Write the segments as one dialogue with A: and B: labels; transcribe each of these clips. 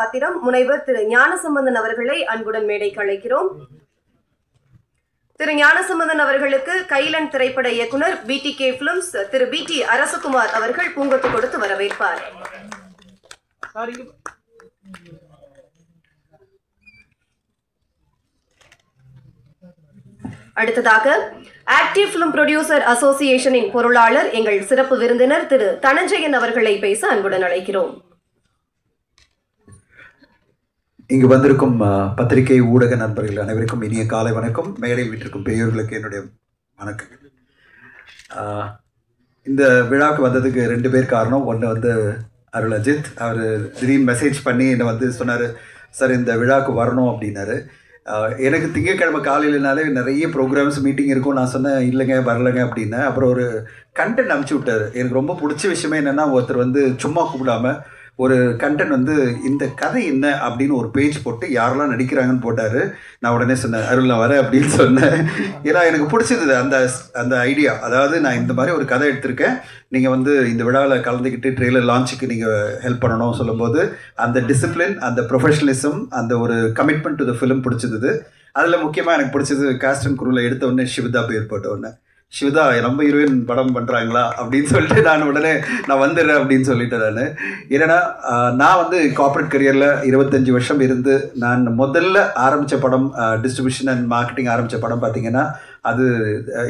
A: பாத்திரம் முனைவர் திரு ஞானசம்பந்தன் அவர்களை அன்புடன் மேடைக்கு அழைக்கிறோம். திரு ஞானசம்பந்தன் அவர்களுக்கு கைலன் திரைப்பட இயக்குனர் BTK பிலிம்ஸ் திரு BT அரசகுமார் அவர்கள் பூங்கொத்து கொடுத்து வரவேற்பார். அடுத்ததாக ஆக்டிவ் பிலிம் ப்ரொடியூசர் அசோசியேஷனின் பொருளாளர் எங்கள் சிறப்பு விருந்தினர் திரு தனஞ்சயன் அவர்களை பேச அன்புடன் அழைக்கிறோம்.
B: இங்கு வந்திருக்கும் பத்திரிகை ஊடக நண்பர்கள் அனைவருக்கும் இனிய காலை வணக்கம். மேடையில் வீட்டிற்கும் பெரியோர்களுக்கு என்னுடைய வணக்கங்கள். இந்த விழாவுக்கு வந்ததுக்கு 2 பேர் காரணம். ஒன்று வந்து அருள் அஜித், அவர் திடீர்னு மெசேஜ் பண்ணி என்னை வந்து சொன்னார், சார் இந்த விழாவுக்கு வரணும் அப்படின்னாரு. எனக்கு திங்கட்கிழமை காலையிலனாலே நிறைய ப்ரோக்ராம்ஸ் மீட்டிங் இருக்கும். நான் சொன்னேன் இல்லைங்க வரலைங்க அப்படின்னேன். அப்புறம் ஒரு கண்டென்ட் அனுப்பிச்சி விட்டார். எனக்கு ரொம்ப பிடிச்ச விஷயமே என்னென்னா, ஒருத்தர் வந்து சும்மா கூப்பிடாமல் ஒரு கண்டென்ட் வந்து இந்த கதை என்ன அப்படின்னு ஒரு பேஜ் போட்டு யாரெல்லாம் நடிக்கிறாங்கன்னு போட்டார். நான் உடனே சொன்னேன் அருள் நான் வரேன் அப்படின்னு சொன்னேன். ஏன்னா எனக்கு பிடிச்சது அந்த ஐடியா. அதாவது நான் இந்த மாதிரி ஒரு கதை எடுத்திருக்கேன், நீங்கள் வந்து இந்த விழாவில் கலந்துக்கிட்டு ட்ரெய்லர் லான்ச்சுக்கு நீங்கள் ஹெல்ப் பண்ணணும் சொல்லும்போது அந்த டிசிப்ளின், அந்த ப்ரொஃபஷனலிசம், அந்த ஒரு கமிட்மெண்ட் டு த ஃபிலிம் பிடிச்சது. அதில் முக்கியமாக எனக்கு பிடிச்சது காஸ்ட் அண்ட் குரூவில் எடுத்த உடனே சிவதா பேர் போட்ட உடனே, சிவதா நம்ம ஹீரோயின் படம் பண்ணுறாங்களா அப்படின்னு சொல்லிட்டு நான் உடனே நான் வந்துடுறேன் அப்படின்னு சொல்லிட்டேன். நான் ஏன்னா நான் வந்து கார்ப்பரேட் கரியரில் 25 வருஷம் இருந்து நான் முதல்ல ஆரம்பித்த படம், டிஸ்ட்ரிபியூஷன் அண்ட் மார்க்கெட்டிங் ஆரம்பித்த படம் பார்த்திங்கன்னா அது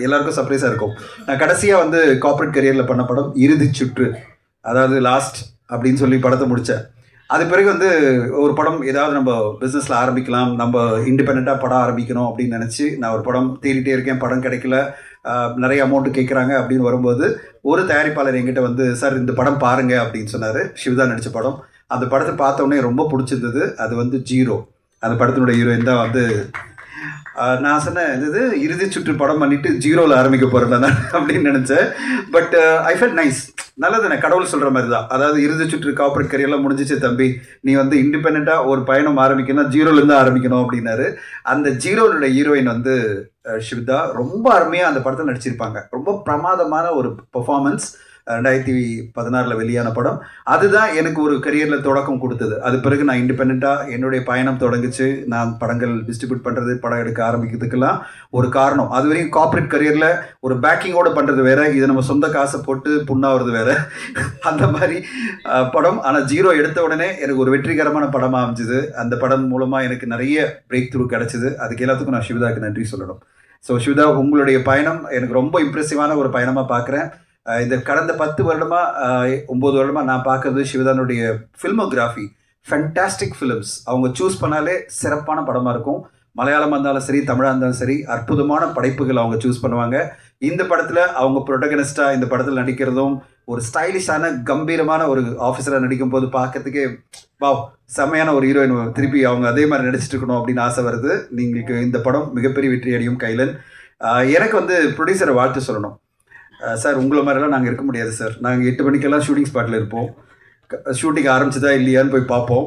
B: எல்லாருக்கும் சர்ப்ரைஸாக இருக்கும். நான் கடைசியாக வந்து கார்ப்பரேட் கரியரில் பண்ண படம் இறுதி சுற்று, அதாவது லாஸ்ட் அப்படின்னு சொல்லி படத்தை முடித்தேன். அது பிறகு வந்து ஒரு படம் ஏதாவது நம்ம பிஸ்னஸில் ஆரம்பிக்கலாம், நம்ம இண்டிபெண்ட்டாக படம் ஆரம்பிக்கணும் அப்படின்னு நினச்சி நான் ஒரு படம் தேடிட்டே இருக்கேன். படம் கிடைக்கல, நிறைய அமௌண்ட்டு கேட்குறாங்க அப்படின்னு வரும்போது ஒரு தயாரிப்பாளர் என்கிட்ட வந்து சார் இந்த படம் பாருங்கள் அப்படின்னு சொன்னார். சிவதா நடித்த படம். அந்த படத்தை பார்த்த உடனே ரொம்ப பிடிச்சிருந்தது. அது வந்து ஜீரோ, அந்த படத்தினுடைய ஹீரோயின் தான் வந்து நான் சொன்னேன் இது இறுதி சுற்று படம் பண்ணிவிட்டு ஜீரோவில் ஆரம்பிக்க போகிறேன் நான் அப்படின்னு நினச்சேன். பட் ஐ ஃபெல்ட் நைஸ், நல்லது. நான் கடவுள் சொல்கிற மாதிரி தான். அதாவது இறுதி சுற்று கார்ப்பரேட் கரியர்லாம் முடிஞ்சிச்சு தம்பி, நீ வந்து இண்டிபெண்ட்டாக ஒரு பயணம் ஆரம்பிக்கணும், ஜீரோலேருந்து ஆரம்பிக்கணும் அப்படின்னாரு. அந்த ஜீரோனுடைய ஹீரோயின் வந்து சிவதா ரொம்ப அருமையாக அந்த படத்தில் நடிச்சிருப்பாங்க. ரொம்ப பிரமாதமான ஒரு பெர்ஃபார்மன்ஸ். 2016 வெளியான படம். அதுதான் எனக்கு ஒரு கரியரில் தொடக்கம் கொடுத்தது. அது பிறகு நான் இண்டிபெண்ட்டாக என்னுடைய பயணம் தொடங்குச்சு. நான் படங்கள் டிஸ்ட்ரிபியூட் பண்ணுறது, படம் எடுக்க ஆரம்பிக்கிறதுக்கெல்லாம் ஒரு காரணம். அது வரைக்கும் கார்ப்பரேட் கரியரில் ஒரு பேக்கிங்கோடு பண்ணுறது வேறு, இது நம்ம சொந்த காசை போட்டு புண்ணாகிறது வேறு. அந்த மாதிரி படம். ஆனால் ஜீரோ எடுத்த உடனே எனக்கு ஒரு வெற்றிகரமான படமாக அமைஞ்சுது. அந்த படம் மூலமாக எனக்கு நிறைய பிரேக் த்ரூ கிடச்சிது. அதுக்கு எல்லாத்துக்கும் நான் சிவதாவுக்கு நன்றி சொல்லணும். ஸோ சிவதா, உங்களுடைய பயணம் எனக்கு ரொம்ப இம்ப்ரெசிவான ஒரு பயணமாக பார்க்குறேன். இந்த கடந்த 10 வருடமாக 9 வருடமாக நான் பார்க்குறது சிவதானுடைய ஃபில்மோகிராஃபி. ஃபேண்டாஸ்டிக் ஃபிலிம்ஸ் அவங்க சூஸ் பண்ணாலே சிறப்பான படமாக இருக்கும். மலையாளமாக இருந்தாலும் சரி, தமிழாக இருந்தாலும் சரி, அற்புதமான படைப்புகள் அவங்க சூஸ் பண்ணுவாங்க. இந்த படத்தில் அவங்க ப்ரொட்டகனிஸ்டாக இந்த படத்தில் நடிக்கிறதும், ஒரு ஸ்டைலிஷான கம்பீரமான ஒரு ஆஃபீஸராக நடிக்கும் போது பார்க்கறதுக்கே வாவ், செம்மையான ஒரு ஹீரோயின் திருப்பி அவங்க அதே மாதிரி நடிச்சிட்டு இருக்கணும் அப்படின்னு ஆசை வருது. நீங்களுக்கு இந்த படம் மிகப்பெரிய வெற்றி அடையும். கைலன், எனக்கு வந்து ப்ரொடியூசரை வாழ்த்து சொல்லணும். சார் உங்களை மாதிரிலாம் நாங்கள் இருக்க முடியாது சார். நாங்கள் 8 மணிக்கெல்லாம் ஷூட்டிங் ஸ்பாட்டில் இருப்போம். ஷூட்டிங் ஆரம்பிச்சதா இல்லையான்னு போய் பார்ப்போம்.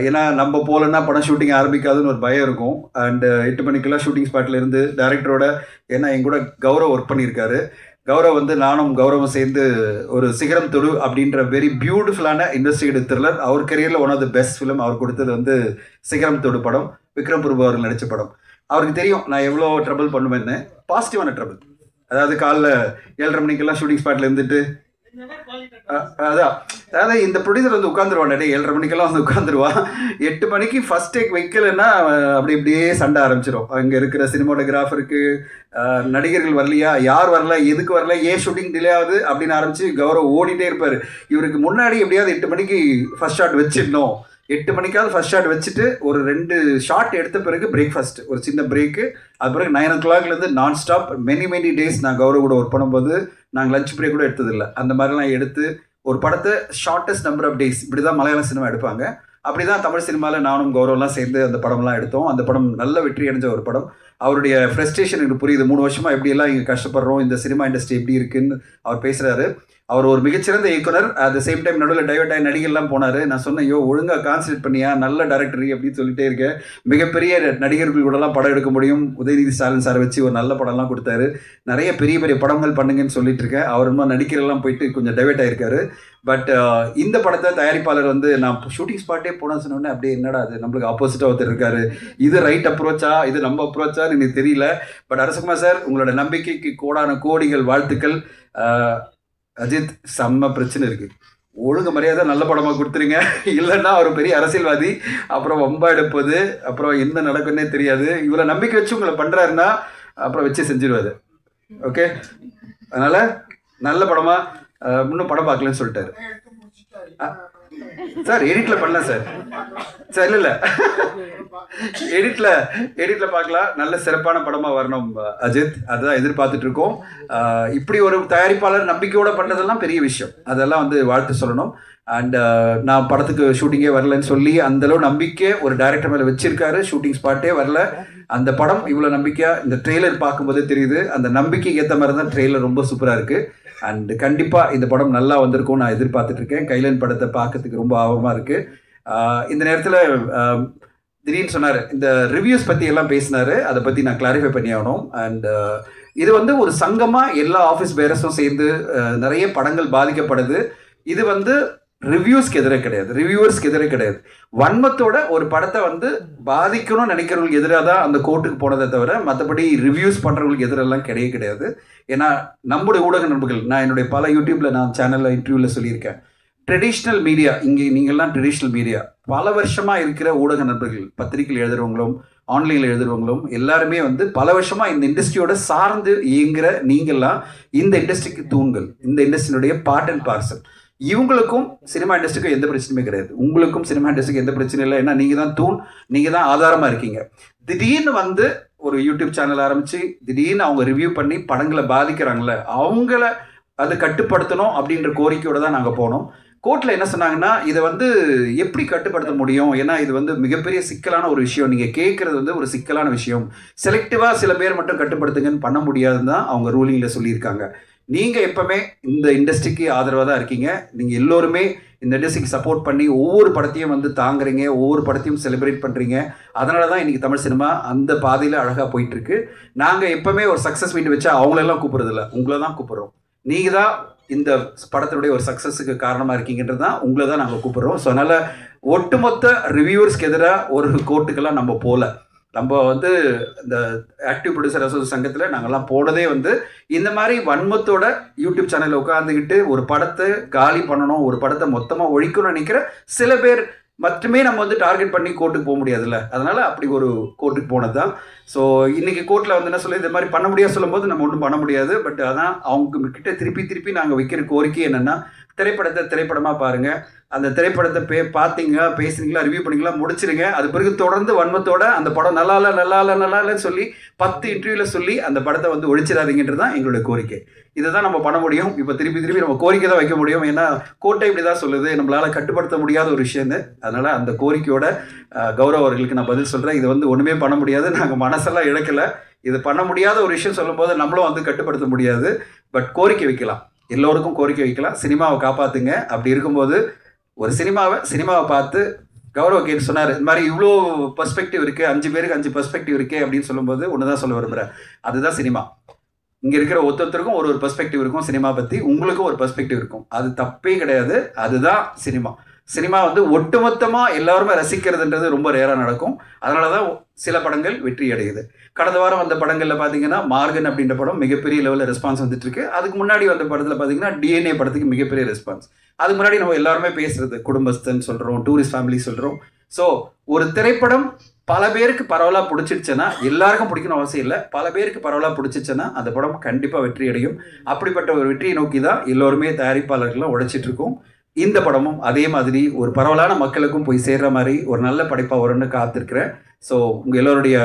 B: ஏன்னா நம்ம போகலன்னா படம் ஷூட்டிங் ஆரம்பிக்காதுன்னு ஒரு பயம் இருக்கும். அண்டு 8 மணிக்கெல்லாம் ஷூட்டிங் ஸ்பாட்டில் இருந்து டைரக்டரோட, ஏன்னா என் கூட கௌரவ் ஒர்க் பண்ணியிருக்காரு. கௌரவ் வந்து நானும் கௌரவம் சேர்ந்து ஒரு சிகரம் தொடு அப்படின்ற வெரி பியூட்டிஃபுல்லான இன்வெஸ்டிகேட்டிவ் த்ரில்லர், அவர் கரியரில் one of the best film அவர் கொடுத்தது வந்து சிகரம் தொடு படம். விக்ரம் பிரபு அவர்கள் நடித்த படம். அவருக்கு தெரியும் நான் எவ்வளோ ட்ரபிள் பண்ணுவேன்னு. பாசிட்டிவான ட்ரபிள். அதாவது காலைல 7:30 மணிக்கெல்லாம் ஷூட்டிங் ஸ்பாட்டில் இருந்துட்டு அதாவது இந்த ப்ரொடியூசர் வந்து உட்காந்துருவான். 7:30 மணிக்கெல்லாம் வந்து உட்காந்துருவான். 8 மணிக்கு ஃபஸ்ட் டேக் வைக்கலைன்னா அப்படி இப்படியே சண்டை ஆரம்பிச்சிடும். அங்கே இருக்கிற சினிமாட்டோகிராஃபருக்கு, நடிகர்கள் வரலையா, யார் வரல, எதுக்கு வரல, ஏன் ஷூட்டிங் டிலே ஆகுது அப்படின்னு ஆரம்பித்து கௌரவ் ஓடிட்டே இருப்பார். இவருக்கு முன்னாடி எப்படியாவது 8 மணிக்கு ஃபஸ்ட் ஷாட் வச்சிடணும். 8 மணிக்காவது ஃபஸ்ட் ஷாட் வச்சுட்டு ஒரு 2 ஷாட் எடுத்த பிறகு பிரேக்ஃபாஸ்ட், ஒரு சின்ன பிரேக்கு. அது பிறகு 9 o'clockலேருந்து நான் ஸ்டாப் மெனி டேஸ் நான் கௌரவ் கூட ஒர்க் பண்ணும்போது நாங்கள் லஞ்ச் பிரேக் கூட எடுத்ததில்லை. அந்த மாதிரிலாம் எடுத்து ஒரு படத்தை ஷார்ட்டஸ்ட் நம்பர் ஆஃப் டேஸ், இப்படி தான் மலையாள சினிமா எடுப்பாங்க. அப்படி தான் தமிழ் சினிமாவில் நானும் கௌரவம்லாம் சேர்ந்து அந்த படம்லாம் எடுத்தோம். அந்த படம் நல்ல வெற்றி அடைஞ்ச ஒரு படம். அவருடைய ஃப்ரஸ்ட்ரேஷன் எனக்கு புரியுது. 3 வருஷமாக எப்படியெல்லாம் இங்கே கஷ்டப்படுறோம், இந்த சினிமா இண்டஸ்ட்ரி எப்படி இருக்குன்னு அவர் பேசுகிறாரு. அவர் ஒரு மிகச்சிறந்த இயக்குனர். அட் த சேம் டைம் நடுவில் டைவர்ட் ஆகி நடிகர்லாம் போனார். நான் சொன்னேன், ஐயோ ஒழுங்காக கான்சன்ட்ரேட் பண்ணியா, நல்ல டேரக்டர் அப்படின்னு சொல்லிட்டே இருக்கேன். மிகப்பெரிய நடிகர்கள் கூடலாம் படம் எடுக்க முடியும். உதயநிதி ஸ்டாலின் சாரை வச்சு ஒரு நல்ல படம்லாம் கொடுத்தாரு. நிறைய பெரிய பெரிய படங்கள் பண்ணுங்கன்னு சொல்லிட்டு இருக்கேன். அவர் இன்னும் நடிக்கிறெல்லாம் போயிட்டு கொஞ்சம் டைவர்ட் ஆகிருக்காரு. பட் இந்த படத்தை தயாரிப்பாளர் வந்து நான் ஷூட்டிங் ஸ்பாட்டே போன சொன்னோடனே அப்படியே என்னடா அது நம்மளுக்கு ஆப்போசிட்டாக ஒருத்தர் இருக்காரு, இது ரைட் அப்ரோச்சா இது நம்ம அப்ரோச்சான்னு எனக்கு தெரியல. பட் அரசகுமார் சார், உங்களோட நம்பிக்கைக்கு கோடான கோடிகள் வாழ்த்துக்கள். அஜித், செம்ம பிரச்சனை இருக்குது, ஒழுங்கு மரியாதை நல்ல படமாக கொடுத்துருங்க. இல்லைன்னா அவர் பெரிய அரசியல்வாதி, அப்புறம் வம்பா எடுப்பது, அப்புறம் என்ன நடக்குன்னே தெரியாது. இவ்வளோ நம்பிக்கை வச்சு உங்களை பண்ணுறாருன்னா அப்புறம் வச்சு செஞ்சிருவாரு. ஓகே, அதனால் நல்ல படமாக இன்னும் படம் பார்க்கலன்னு சொல்லிட்டாரு சார். எடிட்டில் பண்ணலாம் சார். சார் இல்லை எடிட்டில் பார்க்கலாம். நல்ல சிறப்பான படமாக வரணும் அஜித், அதுதான் எதிர்பார்த்துட்டு இருக்கோம். இப்படி ஒரு தயாரிப்பாளர் நம்பிக்கையோடு பண்ணுறதெல்லாம் பெரிய விஷயம், அதெல்லாம் வந்து வாழ்த்து சொல்லணும். அண்ட் நான் படத்துக்கு ஷூட்டிங்கே வரலன்னு சொல்லி அந்தளவு நம்பிக்கை ஒரு டைரக்டர் மேலே வச்சிருக்காரு. ஷூட்டிங் ஸ்பாட்டே வரல. அந்த படம் இவ்வளோ நம்பிக்கையாக இந்த ட்ரெய்லர் பார்க்கும்போதே தெரியுது. அந்த நம்பிக்கைக்கு ஏற்ற மாதிரி தான் ட்ரெய்லர் ரொம்ப சூப்பராக இருக்குது. அண்ட் கண்டிப்பாக இந்த படம் நல்லா வந்திருக்கும் நான் எதிர்பார்த்துட்ருக்கேன். கைலன் படத்தை பார்க்கறதுக்கு ரொம்ப ஆர்வமாக இருக்குது. இந்த நேரத்தில் திடீர்னு சொன்னார், இந்த ரிவ்யூஸ் பற்றி எல்லாம் பேசினார். அதை பற்றி நான் கிளாரிஃபை பண்ணி ஆகணும். அண்ட் இது வந்து ஒரு சங்கமாக எல்லா ஆஃபீஸ் பேரஸும் சேர்ந்து நிறைய படங்கள் பாதிக்கப்படுது. இது வந்து ரிவ்யூஸ்க்கு எதிராக கிடையாது, ரிவ்யூவர்ஸ்க்கு எதிராக கிடையாது. வன்மத்தோட ஒரு படத்தை வந்து பாதிக்கணும்னு நினைக்கிறவங்களுக்கு எதிராக தான் அந்த கோர்ட்டுக்கு போனதை தவிர மற்றபடி ரிவ்யூஸ் பண்ணுறவங்களுக்கு எதிரெல்லாம் கிடையாது. ஏன்னா நம்முடைய ஊடக நண்பர்கள், நான் என்னுடைய பல யூடியூப்பில் நான் சேனலில் இன்டர்வியூவில் சொல்லியிருக்கேன், ட்ரெடிஷ்னல் மீடியா, இங்கே நீங்கள்லாம் ட்ரெடிஷ்னல் மீடியா பல வருஷமாக இருக்கிற ஊடக நண்பர்கள், பத்திரிகையில் எழுதுறவங்களும் ஆன்லைனில் எழுதுறவங்களும் எல்லாருமே வந்து பல வருஷமாக இந்த இண்டஸ்ட்ரியோட சார்ந்து இயங்குகிற நீங்கள்லாம் இந்த இண்டஸ்ட்ரிக்கு தூண்கள், இந்த இண்டஸ்ட்ரியினுடைய பார்ட் அண்ட் பார்சல். இவங்களுக்கும் சினிமா இண்டஸ்ட்ரிக்கும் எந்த பிரச்சனையுமே கிடையாது. உங்களுக்கும் சினிமா இண்டஸ்ட்ரிக்கு எந்த பிரச்சனையும் இல்லை. ஏன்னா நீங்கள் தான் தூண், நீங்கள் தான் ஆதாரமாக இருக்கீங்க. திடீர்னு வந்து ஒரு யூடியூப் சேனல் ஆரம்பித்து திடீர்னு அவங்க ரிவ்யூ பண்ணி படங்களை பாதிக்கிறாங்களே, அவங்கள அதை கட்டுப்படுத்தணும் அப்படின்ற கோரிக்கையோடு தான் நாங்கள் போனோம். கோர்ட்டில் என்ன சொன்னாங்கன்னா, இதை வந்து எப்படி கட்டுப்படுத்த முடியும், ஏன்னா இது வந்து மிகப்பெரிய சிக்கலான ஒரு விஷயம், நீங்கள் கேட்குறது வந்து ஒரு சிக்கலான விஷயம், செலக்டிவாக சில பேர் மட்டும் கட்டுப்படுத்துங்கன்னு பண்ண முடியாதுன்னு தான் அவங்க ரூலிங்கில் சொல்லியிருக்காங்க. நீங்கள் எப்போவுமே இந்த இண்டஸ்ட்ரிக்கு ஆதரவாக தான் இருக்கீங்க. நீங்கள் எல்லோருமே இந்த இண்டஸ்ட்ரிக்கு சப்போர்ட் பண்ணி ஒவ்வொரு படத்தையும் வந்து தாங்குறீங்க, ஒவ்வொரு படத்தையும் செலிப்ரேட் பண்ணுறீங்க. அதனால தான் இன்றைக்கி தமிழ் சினிமா அந்த பாதையில் அழகாக போயிட்டுருக்கு. நாங்கள் எப்போவுமே ஒரு சக்ஸஸ் மீட் வச்சா அவங்களெல்லாம் கூப்பிட்றதில்ல, உங்களை தான் கூப்பிட்றோம். நீங்கள் தான் இந்த படத்தினுடைய ஒரு சக்ஸஸுக்கு காரணமாக இருக்கீங்கன்றது தான் உங்களை தான் நாங்கள் கூப்பிட்றோம். ஸோ அதனால் ஒட்டுமொத்த ரிவ்யூவர்ஸ்க்கு எதிராக ஒரு கோர்ட்டுக்கெல்லாம் நம்ம போகல. நம்ம வந்து இந்த ஆக்டிவ் ப்ரொடியூசர் அசோசியேஷன் சங்கத்தில் நாங்கள்லாம் போனதே வந்து இந்த மாதிரி வன்மத்தோட யூடியூப் சேனலில் உட்காந்துக்கிட்டு ஒரு படத்தை காலி பண்ணணும், ஒரு படத்தை மொத்தமாக ஒழிக்கணும்னு நினைக்கிற சில பேர் மட்டுமே நம்ம வந்து டார்கெட் பண்ணி கோர்ட்டுக்கு போக முடியாதுல்ல. அதனால் அப்படி ஒரு கோர்ட்டுக்கு போனது தான். ஸோ இன்றைக்கி கோர்ட்டில் வந்து என்ன சொல்லி இந்த மாதிரி பண்ண முடியாது சொல்லும்போது நம்ம ஒன்றும் பண்ண முடியாது. பட் அதான் அவங்க கிட்ட திருப்பி நாங்கள் வைக்கிற கோரிக்கை என்னென்னா, திரைப்படத்தை திரைப்படமாக பாருங்கள், அந்த திரைப்படத்தை பார்த்தீங்க, பேசுனீங்களா, ரிவ்யூ பண்ணிங்களா, முடிச்சிருங்க. அது பிறகு தொடர்ந்து வன்மத்தோட அந்த படம் நல்லா இல்லைன்னு சொல்லி 10 இன்டர்வியூவில் சொல்லி அந்த படத்தை வந்து ஒழிச்சிடாதீங்கன்றது தான் எங்களுடைய கோரிக்கை. இதை தான் நம்ம பண்ண முடியும். இப்போ திருப்பி நம்ம கோரிக்கை தான் வைக்க முடியும். ஏன்னா கோர்ட்டை இப்படி தான் சொல்லுது, நம்மளால் கட்டுப்படுத்த முடியாத ஒரு விஷயம்னு. அதனால் அந்த கோரிக்கையோட கௌரவ அவர்களுக்கு நான் பதில் சொல்கிறேன். இது வந்து ஒன்றுமே பண்ண முடியாது, நாங்கள் மனசெல்லாம் இழக்கலை. இது பண்ண முடியாத ஒரு விஷயம் சொல்லும்போது நம்மளும் வந்து கட்டுப்படுத்த முடியாது. பட் கோரிக்கை வைக்கலாம், எல்லோருக்கும் கோரிக்கை வைக்கலாம், சினிமாவை காப்பாற்றுங்க. அப்படி இருக்கும்போது ஒரு சினிமாவை பார்த்து கௌரவ கேட்டு சொன்னார், இந்த மாதிரி இவ்வளோ பெர்ஸ்பெக்டிவ் இருக்குது, 5 பேருக்கு 5 பெர்ஸ்பெக்டிவ் இருக்குது அப்படின்னு சொல்லும்போது ஒன்று தான் சொல்ல விரும்புகிறேன், அதுதான் சினிமா. இங்கே இருக்கிற ஒருத்தருக்கும் ஒரு பெர்ஸ்பெக்டிவ் இருக்கும் சினிமா பற்றி, உங்களுக்கும் ஒரு பெர்ஸ்பெக்டிவ் இருக்கும், அது தப்பே கிடையாது, அதுதான் சினிமா. சினிமா வந்து ஒட்டுமொத்தமாக எல்லாருமே ரசிக்கிறதுன்றது ரொம்ப ரேராக நடக்கும். அதனால தான் சில படங்கள் வெற்றி அடையுது. கடந்த வாரம் வந்த படங்களில் பார்த்தீங்கன்னா மார்கன் அப்படின்ற படம் மிகப்பெரிய லெவலில் ரெஸ்பான்ஸ் வந்துட்டுருக்கு. அதுக்கு முன்னாடி வந்த படத்தில் பார்த்தீங்கன்னா DNA படத்துக்கு மிகப்பெரிய ரெஸ்பான்ஸ். அதுக்கு முன்னாடி நம்ம எல்லாருமே பேசுகிறது குடும்பஸ்தன் சொல்கிறோம், டூரிஸ்ட் ஃபேமிலி சொல்கிறோம். ஸோ ஒரு திரைப்படம் பல பேருக்கு பரவலாக பிடிச்சிடுச்சுன்னா, எல்லாருக்கும் பிடிக்கணும் அவசியம் இல்லை, பல பேருக்கு பரவலாக பிடிச்சிச்சுன்னா அந்த படம் கண்டிப்பாக வெற்றி அடையும். அப்படிப்பட்ட ஒரு வெற்றியை நோக்கி தான் எல்லோருமே தயாரிப்பாளர்கள்லாம் உழைச்சிட்டு இருக்கோம். இந்த படமும் அதே மாதிரி ஒரு பரவலான மக்களுக்கும் போய் சேர்ற மாதிரி ஒரு நல்ல படைப்பாக வரும்னு காத்திருக்கிறேன். ஸோ உங்கள் எல்லோருடைய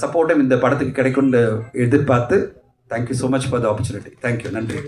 B: சப்போர்ட்டும் இந்த படத்துக்கு கிடைக்கும்னு எதிர்பார்த்து, thank you so much for the opportunity. Thank you, நன்றி.